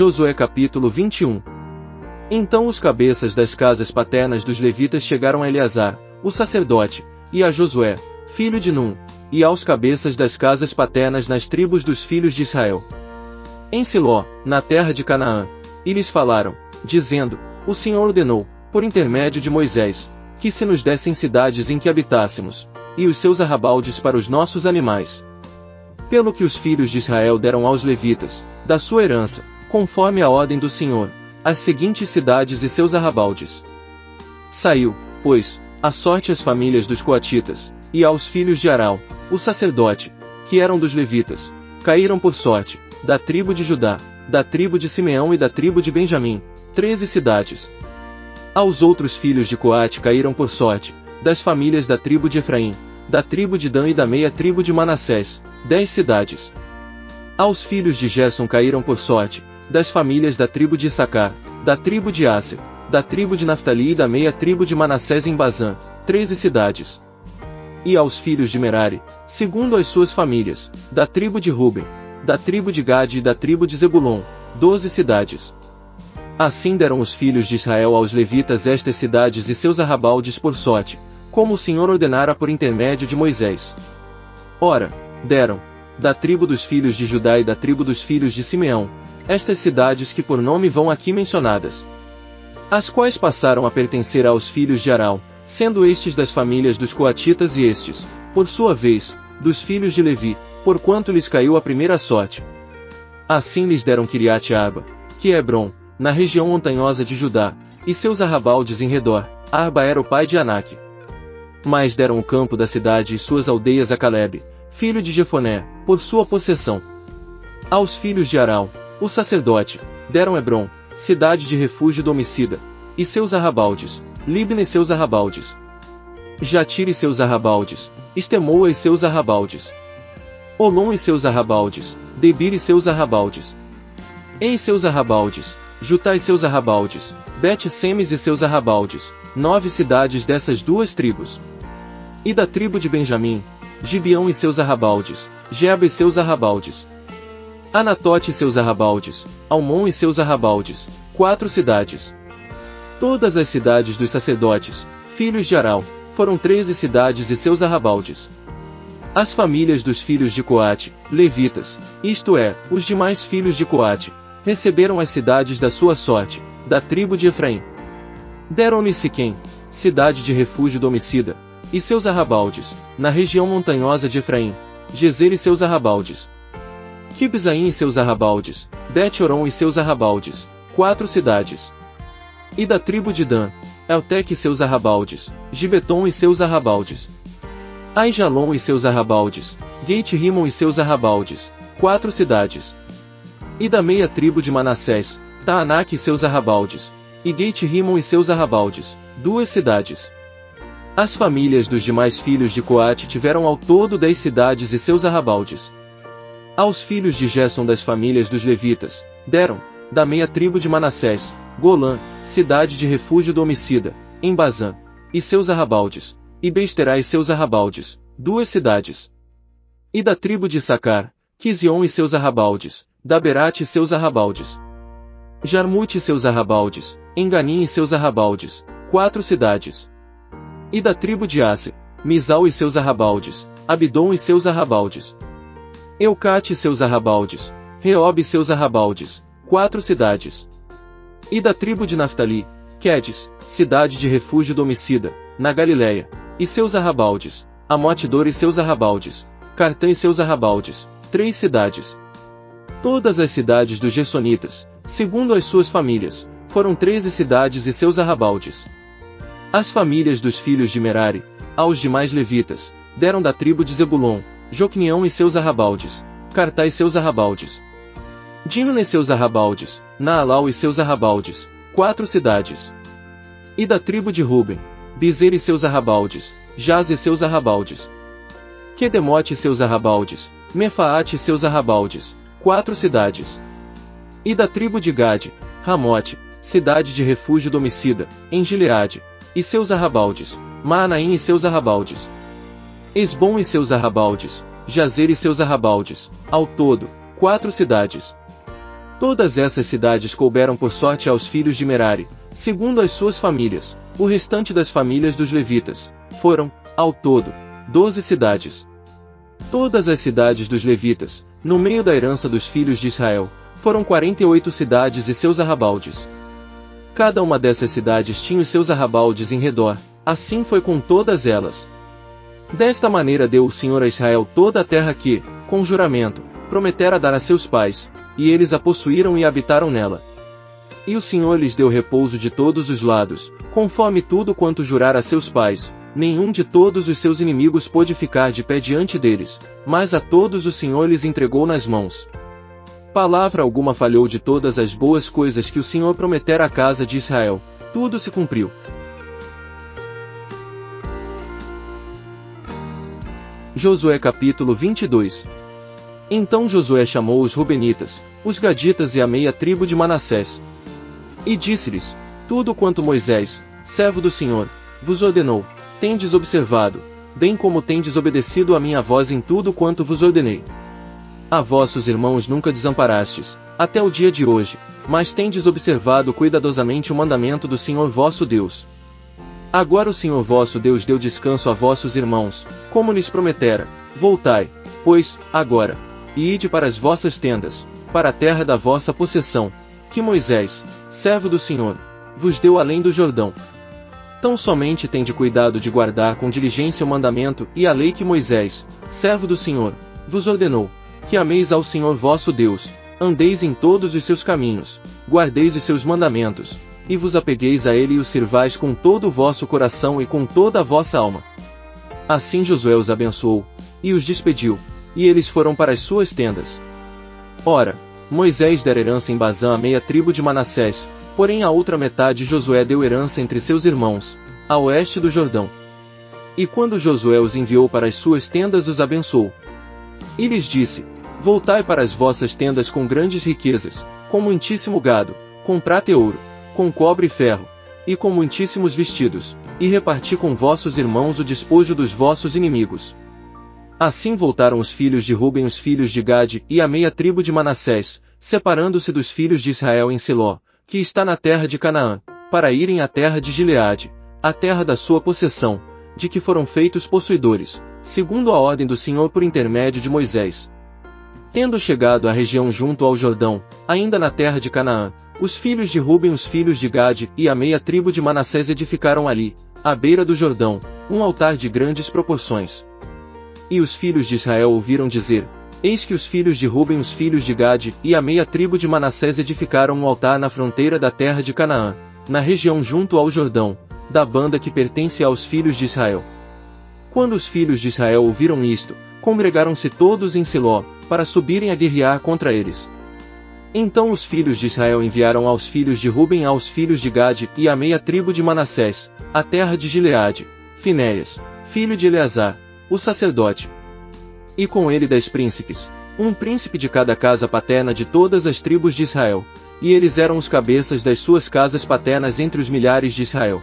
Josué capítulo 21. Então os cabeças das casas paternas dos levitas chegaram a Eleazar, o sacerdote, e a Josué, filho de Num, e aos cabeças das casas paternas nas tribos dos filhos de Israel, em Siló, na terra de Canaã, e lhes falaram, dizendo: O Senhor ordenou, por intermédio de Moisés, que se nos dessem cidades em que habitássemos, e os seus arrabaldes para os nossos animais. Pelo que os filhos de Israel deram aos levitas, da sua herança, conforme a ordem do Senhor, as seguintes cidades e seus arrabaldes. Saiu, pois, a sorte às famílias dos coatitas, e aos filhos de Arão, o sacerdote, que eram dos levitas, caíram por sorte, da tribo de Judá, da tribo de Simeão e da tribo de Benjamim, 13 cidades. Aos outros filhos de Coate caíram por sorte, das famílias da tribo de Efraim, da tribo de Dan e da meia tribo de Manassés, 10 cidades. Aos filhos de Gerson caíram por sorte, das famílias da tribo de Issacar, da tribo de Asser, da tribo de Naftali e da meia tribo de Manassés em Bazã, 13 cidades. E aos filhos de Merari, segundo as suas famílias, da tribo de Ruben, da tribo de Gade e da tribo de Zebulon, 12 cidades. Assim deram os filhos de Israel aos levitas estas cidades e seus arrabaldes por sorte, como o Senhor ordenara por intermédio de Moisés. Ora, deram, da tribo dos filhos de Judá e da tribo dos filhos de Simeão, estas cidades que por nome vão aqui mencionadas, as quais passaram a pertencer aos filhos de Arão, sendo estes das famílias dos coatitas e estes, por sua vez, dos filhos de Levi, porquanto lhes caiu a primeira sorte. Assim lhes deram Quiriate-Arba, que é Hebrom, na região montanhosa de Judá, e seus arrabaldes em redor. Arba era o pai de Anak. Mas deram o campo da cidade e suas aldeias a Calebe, filho de Jefoné, por sua possessão. Aos filhos de Arão, o sacerdote, deram Hebrom, cidade de refúgio do homicida, e seus arrabaldes, Libna e seus arrabaldes, Jatire e seus arrabaldes, Estemoa e seus arrabaldes, Olom e seus arrabaldes, Debir e seus arrabaldes, E seus arrabaldes, Jutá e seus arrabaldes, Bet-Semes e seus arrabaldes, 9 cidades dessas duas tribos. E da tribo de Benjamim, Gibeão e seus arrabaldes, Geba e seus arrabaldes, Anatote e seus arrabaldes, Almon e seus arrabaldes, 4 cidades. Todas as cidades dos sacerdotes, filhos de Arão, foram 13 cidades e seus arrabaldes. As famílias dos filhos de Coate, levitas, isto é, os demais filhos de Coate, receberam as cidades da sua sorte, da tribo de Efraim. Deram-lhe Siquém, cidade de refúgio do homicida, e seus arrabaldes, na região montanhosa de Efraim, Gezer e seus arrabaldes, Quibzaim e seus arrabaldes, Bet-Horon e seus arrabaldes, 4 cidades. E da tribo de Dan, Elteque e seus arrabaldes, Gibeton e seus arrabaldes, Aijalon e seus arrabaldes, Geit-Rimon e seus arrabaldes, 4 cidades. E da meia tribo de Manassés, Taanak e seus arrabaldes, e Geit-Rimon e seus arrabaldes, 2 cidades. As famílias dos demais filhos de Coate tiveram ao todo 10 cidades e seus arrabaldes. Aos filhos de Gerson das famílias dos levitas, deram, da meia tribo de Manassés, Golã, cidade de refúgio do homicida, em Bazã, e seus arrabaldes, e Besterá e seus arrabaldes, 2 cidades. E da tribo de Issacar, Quizion e seus arrabaldes, Daberate e seus arrabaldes, Jarmute e seus arrabaldes, Enganim e seus arrabaldes, 4 cidades. E da tribo de Asser, Misal e seus arrabaldes, Abidom e seus arrabaldes, Eucate e seus arrabaldes, Reob e seus arrabaldes, 4 cidades. E da tribo de Naftali, Quedes, cidade de refúgio do homicida, na Galiléia, e seus arrabaldes, Amote-Dor e seus arrabaldes, Cartã e seus arrabaldes, 3 cidades. Todas as cidades dos Gersonitas, segundo as suas famílias, foram 13 cidades e seus arrabaldes. As famílias dos filhos de Merari, aos demais levitas, deram da tribo de Zebulon, Jocneão e seus arrabaldes, Cartá e seus arrabaldes, Dimna e seus arrabaldes, Naalau e seus arrabaldes, 4 cidades. E da tribo de Ruben, Bizer e seus arrabaldes, Jaz e seus arrabaldes, Quedemote e seus arrabaldes, Mefaate e seus arrabaldes, 4 cidades. E da tribo de Gade, Ramote, cidade de refúgio do homicida, em Gileade, e seus arrabaldes, Maanaim e seus arrabaldes, Esbom e seus arrabaldes, Jazer e seus arrabaldes, ao todo, 4 cidades. Todas essas cidades couberam por sorte aos filhos de Merari, segundo as suas famílias. O restante das famílias dos levitas foram, ao todo, 12 cidades. Todas as cidades dos levitas, no meio da herança dos filhos de Israel, foram 48 cidades e seus arrabaldes. Cada uma dessas cidades tinha os seus arrabaldes em redor, assim foi com todas elas. Desta maneira deu o Senhor a Israel toda a terra que, com juramento, prometera dar a seus pais, e eles a possuíram e habitaram nela. E o Senhor lhes deu repouso de todos os lados, conforme tudo quanto jurara a seus pais. Nenhum de todos os seus inimigos pôde ficar de pé diante deles, mas a todos o Senhor lhes entregou nas mãos. Palavra alguma falhou de todas as boas coisas que o Senhor prometera à casa de Israel, tudo se cumpriu. Josué capítulo 22. Então Josué chamou os Rubenitas, os Gaditas e a meia tribo de Manassés. E disse-lhes: tudo quanto Moisés, servo do Senhor, vos ordenou, tendes observado, bem como tendes obedecido a minha voz em tudo quanto vos ordenei. A vossos irmãos nunca desamparastes, até o dia de hoje, mas tendes observado cuidadosamente o mandamento do Senhor vosso Deus. Agora o Senhor vosso Deus deu descanso a vossos irmãos, como lhes prometera. Voltai, pois, agora, e ide para as vossas tendas, para a terra da vossa possessão, que Moisés, servo do Senhor, vos deu além do Jordão. Tão somente tende cuidado de guardar com diligência o mandamento e a lei que Moisés, servo do Senhor, vos ordenou, que ameis ao Senhor vosso Deus, andeis em todos os seus caminhos, guardeis os seus mandamentos, e vos apegueis a ele e o sirvais com todo o vosso coração e com toda a vossa alma. Assim Josué os abençoou, e os despediu, e eles foram para as suas tendas. Ora, Moisés dera herança em Bazã à meia tribo de Manassés, porém a outra metade Josué deu herança entre seus irmãos, a oeste do Jordão. E quando Josué os enviou para as suas tendas os abençoou. E lhes disse: voltai para as vossas tendas com grandes riquezas, com muitíssimo gado, com prata e ouro, com cobre e ferro, e com muitíssimos vestidos, e reparti com vossos irmãos o despojo dos vossos inimigos. Assim voltaram os filhos de Ruben, os filhos de Gade e a meia tribo de Manassés, separando-se dos filhos de Israel em Siló, que está na terra de Canaã, para irem à terra de Gileade, a terra da sua possessão, de que foram feitos possuidores, segundo a ordem do Senhor por intermédio de Moisés. Tendo chegado à região junto ao Jordão, ainda na terra de Canaã, os filhos de Ruben, os filhos de Gade e a meia tribo de Manassés edificaram ali, à beira do Jordão, um altar de grandes proporções. E os filhos de Israel ouviram dizer: eis que os filhos de Ruben, os filhos de Gade e a meia tribo de Manassés edificaram um altar na fronteira da terra de Canaã, na região junto ao Jordão, da banda que pertence aos filhos de Israel. Quando os filhos de Israel ouviram isto, congregaram-se todos em Siló, para subirem a guerrear contra eles. Então os filhos de Israel enviaram aos filhos de Ruben, aos filhos de Gade e à meia tribo de Manassés, a terra de Gileade, Finéias, filho de Eleazar, o sacerdote. E com ele 10 príncipes, um príncipe de cada casa paterna de todas as tribos de Israel, e eles eram os cabeças das suas casas paternas entre os milhares de Israel.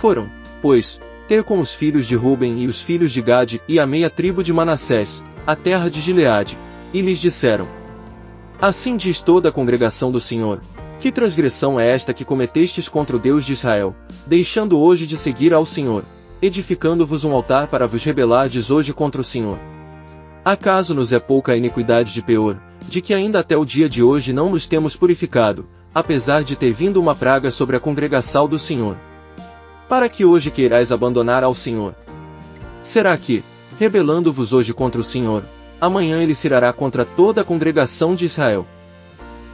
Foram, pois, ter com os filhos de Ruben e os filhos de Gade e a meia tribo de Manassés, a terra de Gileade, e lhes disseram: assim diz toda a congregação do Senhor: que transgressão é esta que cometestes contra o Deus de Israel, deixando hoje de seguir ao Senhor, edificando-vos um altar para vos rebelardes hoje contra o Senhor? Acaso nos é pouca a iniquidade de Peor, de que ainda até o dia de hoje não nos temos purificado, apesar de ter vindo uma praga sobre a congregação do Senhor? Para que hoje queirais abandonar ao Senhor? Será que, rebelando-vos hoje contra o Senhor, amanhã ele se irá contra toda a congregação de Israel?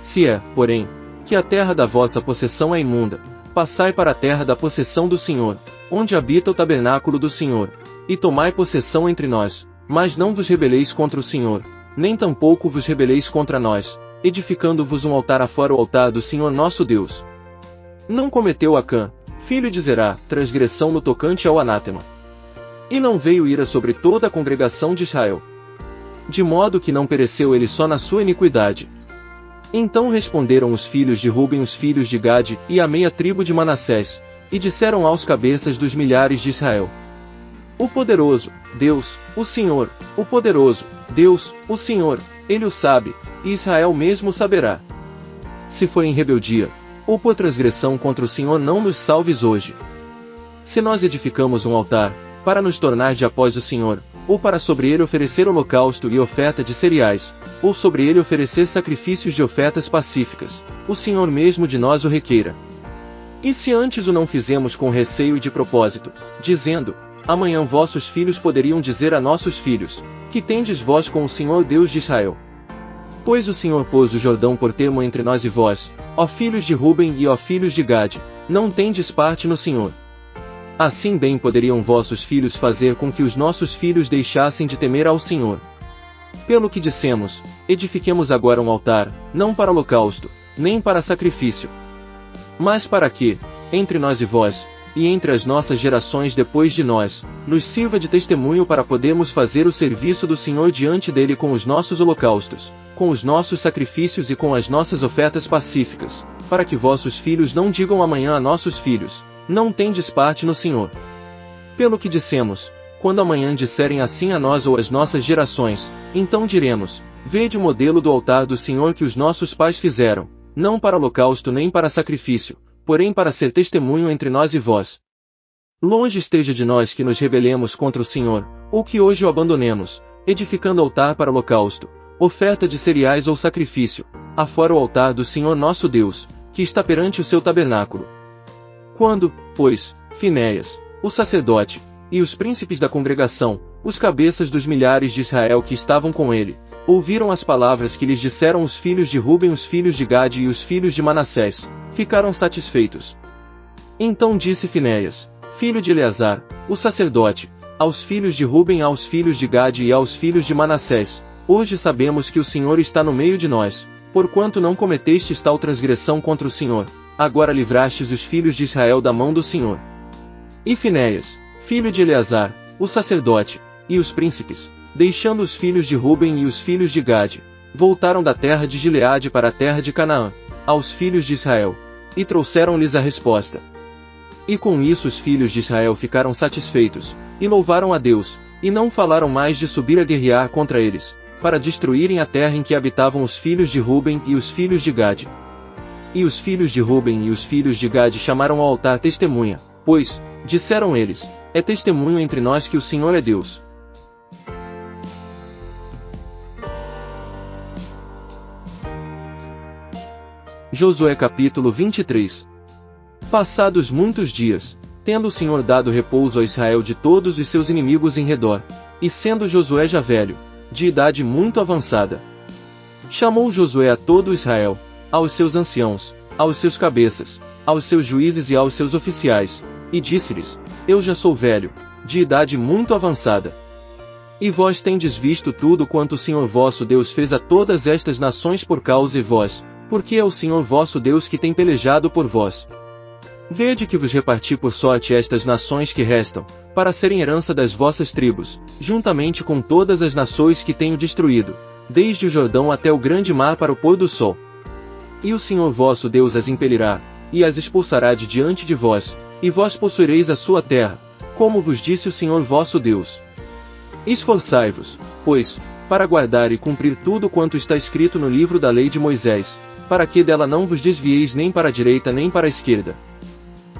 Se é, porém, que a terra da vossa possessão é imunda, passai para a terra da possessão do Senhor, onde habita o tabernáculo do Senhor, e tomai possessão entre nós, mas não vos rebeleis contra o Senhor, nem tampouco vos rebeleis contra nós, edificando-vos um altar afora o altar do Senhor nosso Deus. Não cometeu Acã, filho de Zerá, transgressão no tocante ao anátema. E não veio ira sobre toda a congregação de Israel, de modo que não pereceu ele só na sua iniquidade. Então responderam os filhos de Ruben, os filhos de Gade e a meia tribo de Manassés, e disseram aos cabeças dos milhares de Israel: o poderoso, Deus, o Senhor, o poderoso, Deus, o Senhor, ele o sabe, e Israel mesmo saberá. se foi em rebeldia, ou por transgressão contra o Senhor, não nos salves hoje. Se nós edificamos um altar, para nos tornar de após o Senhor, ou para sobre ele oferecer holocausto e oferta de cereais, ou sobre ele oferecer sacrifícios de ofertas pacíficas, o Senhor mesmo de nós o requeira. E se antes o não fizemos com receio e de propósito, dizendo, amanhã vossos filhos poderiam dizer a nossos filhos, que tendes vós com o Senhor Deus de Israel? Pois o Senhor pôs o Jordão por termo entre nós e vós, ó filhos de Ruben e ó filhos de Gade, não tendes parte no Senhor. Assim bem poderiam vossos filhos fazer com que os nossos filhos deixassem de temer ao Senhor. Pelo que dissemos, edifiquemos agora um altar, não para holocausto, nem para sacrifício, mas para que, entre nós e vós, e entre as nossas gerações depois de nós, nos sirva de testemunho para podermos fazer o serviço do Senhor diante dele com os nossos holocaustos, com os nossos sacrifícios e com as nossas ofertas pacíficas, para que vossos filhos não digam amanhã a nossos filhos, não tendes parte no Senhor. Pelo que dissemos, quando amanhã disserem assim a nós ou às nossas gerações, então diremos, vede o modelo do altar do Senhor que os nossos pais fizeram, não para holocausto nem para sacrifício, porém para ser testemunho entre nós e vós. Longe esteja de nós que nos rebelemos contra o Senhor, ou que hoje o abandonemos, edificando altar para holocausto, oferta de cereais ou sacrifício, afora o altar do Senhor nosso Deus, que está perante o seu tabernáculo. Quando, pois, Finéias, o sacerdote, e os príncipes da congregação, os cabeças dos milhares de Israel que estavam com ele, ouviram as palavras que lhes disseram os filhos de Ruben, os filhos de Gade e os filhos de Manassés, ficaram satisfeitos. Então disse Finéias, filho de Eleazar, o sacerdote, aos filhos de Ruben, aos filhos de Gade e aos filhos de Manassés, hoje sabemos que o Senhor está no meio de nós, porquanto não cometestes tal transgressão contra o Senhor, agora livrastes os filhos de Israel da mão do Senhor. E Finéias, filho de Eleazar, o sacerdote, e os príncipes, deixando os filhos de Ruben e os filhos de Gade, voltaram da terra de Gileade para a terra de Canaã, aos filhos de Israel, e trouxeram-lhes a resposta. E com isso os filhos de Israel ficaram satisfeitos, e louvaram a Deus, e não falaram mais de subir a guerrear contra eles, para destruírem a terra em que habitavam os filhos de Ruben e os filhos de Gade. E os filhos de Ruben e os filhos de Gade chamaram ao altar testemunha, pois, disseram eles, é testemunho entre nós que o Senhor é Deus. Josué capítulo 23. Passados muitos dias, tendo o Senhor dado repouso a Israel de todos os seus inimigos em redor, e sendo Josué já velho, de idade muito avançada, chamou Josué a todo Israel, aos seus anciãos, aos seus cabeças, aos seus juízes e aos seus oficiais, e disse-lhes, eu já sou velho, de idade muito avançada. E vós tendes visto tudo quanto o Senhor vosso Deus fez a todas estas nações por causa de vós, porque é o Senhor vosso Deus que tem pelejado por vós. Vede que vos reparti por sorte estas nações que restam, para serem herança das vossas tribos, juntamente com todas as nações que tenho destruído, desde o Jordão até o grande mar para o pôr do sol. E o Senhor vosso Deus as impelirá, e as expulsará de diante de vós, e vós possuireis a sua terra, como vos disse o Senhor vosso Deus. Esforçai-vos, pois, para guardar e cumprir tudo quanto está escrito no livro da lei de Moisés, para que dela não vos desvieis nem para a direita nem para a esquerda.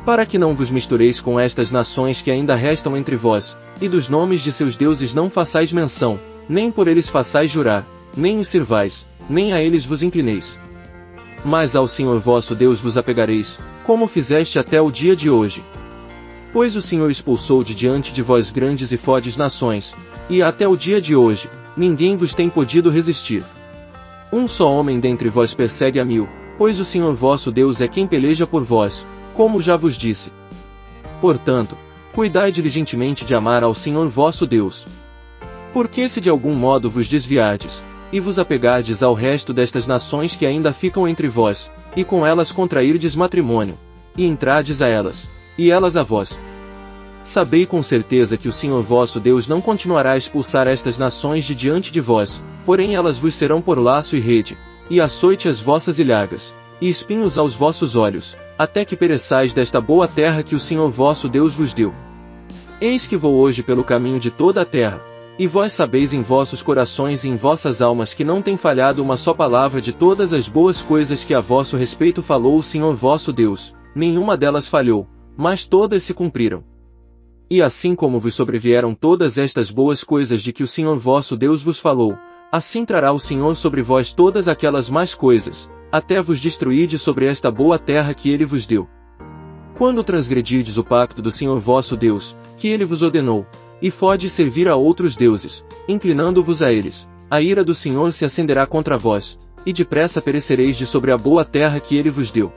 Para que não vos mistureis com estas nações que ainda restam entre vós, e dos nomes de seus deuses não façais menção, nem por eles façais jurar, nem os sirvais, nem a eles vos inclineis. Mas ao Senhor vosso Deus vos apegareis, como fizeste até o dia de hoje. Pois o Senhor expulsou de diante de vós grandes e fortes nações, e até o dia de hoje, ninguém vos tem podido resistir. Um só homem dentre vós persegue a 1000, pois o Senhor vosso Deus é quem peleja por vós, como já vos disse. Portanto, cuidai diligentemente de amar ao Senhor vosso Deus. Porque se de algum modo vos desviardes, e vos apegardes ao resto destas nações que ainda ficam entre vós, e com elas contrairdes matrimônio, e entrardes a elas, e elas a vós, sabei com certeza que o Senhor vosso Deus não continuará a expulsar estas nações de diante de vós, porém elas vos serão por laço e rede, e açoite as vossas ilhagas, e espinhos aos vossos olhos, até que pereçais desta boa terra que o Senhor vosso Deus vos deu. Eis que vou hoje pelo caminho de toda a terra, E vós sabeis em vossos corações e em vossas almas que não tem falhado uma só palavra de todas as boas coisas que a vosso respeito falou o Senhor vosso Deus, nenhuma delas falhou, mas todas se cumpriram. E assim como vos sobrevieram todas estas boas coisas de que o Senhor vosso Deus vos falou, assim trará o Senhor sobre vós todas aquelas más coisas, até vos destruirde sobre esta boa terra que ele vos deu. Quando transgredirdes o pacto do Senhor vosso Deus, que ele vos ordenou, e fordes servir a outros deuses, inclinando-vos a eles, a ira do Senhor se acenderá contra vós, e depressa perecereis de sobre a boa terra que ele vos deu.